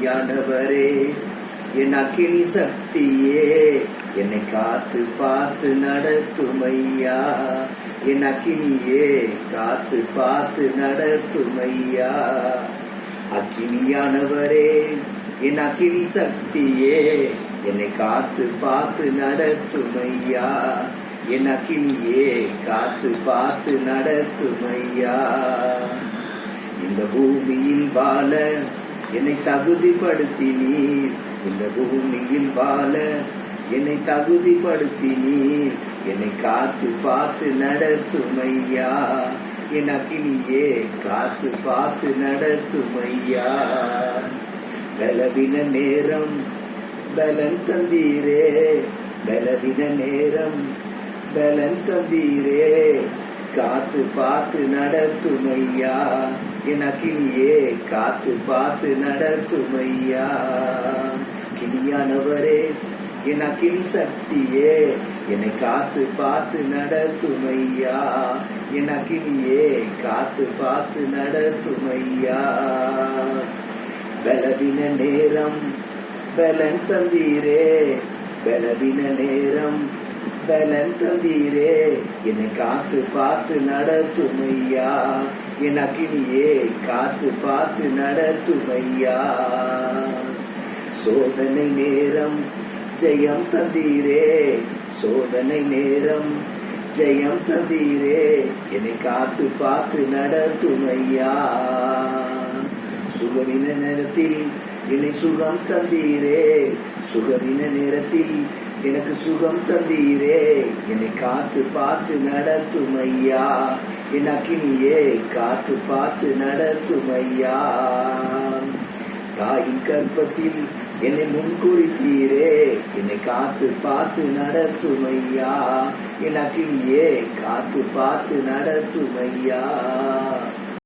அக்கினியானவரே, என் அக்கினி சக்தியே, என்னை காத்து பார்த்து நடத்துமையா. என் அக்கினியே, காத்து பார்த்து நடத்துமையா. அக்கினியானவரே, என் அக்கினி சக்தியே, என்னை காத்து பார்த்து நடத்துமையா. என் அக்கினியே, காத்து பார்த்து நடத்துமையா. இந்த பூமியில் வாழ என்னை தகுதிப்படுத்தினீர். இந்த பூமியில் வாழ என்னை தகுதிப்படுத்தினீர். என்னை காத்து பார்த்து நடத்துமையா. என் அக்கினியே, காத்து பார்த்து நடத்துமையா. பலவின நேரம் பலன் தந்தீரே, பலவின நேரம் பலன் தந்தீரே. காத்து பார்த்து நடத்துமையா. என் அக்கினியே, காத்து பார்த்து நடத்துமையா. கினியானவரே, என் அக்கினி சக்தியே, என்னை காத்து பார்த்து நடத்துமையா. என் அக்கினியே, காத்து பார்த்து நடத்துமையா. பலவின நேரம் பலன் தந்தீரே, பலவின நேரம் பலன் தந்தீரே. என்னை காத்து பார்த்து நடத்துமையா. என் அக்கினியே, காத்து பார்த்து நடத்துமையா. சோதனை நேரம் ஜெயம் தந்தீரே, சோதனை நேரம் ஜெயம் தந்தீரே. என்னை காத்து பார்த்து நடத்துமையா. சுகவின நேரத்தில் என்னை சுகம் தந்தீரே, சுகவின நேரத்தில் எனக்கு சுகம் தந்தீரே. என்னை காத்து பார்த்து நடத்துமையா. என் அக்கினியே, காத்து பார்த்து நடத்துமையா. தாயின் கற்பத்தில் என்னை முன்குறித்தீரே. என்னை காத்து பார்த்து நடத்துமையா. என் அக்கினியே, காத்து பார்த்து நடத்துமையா.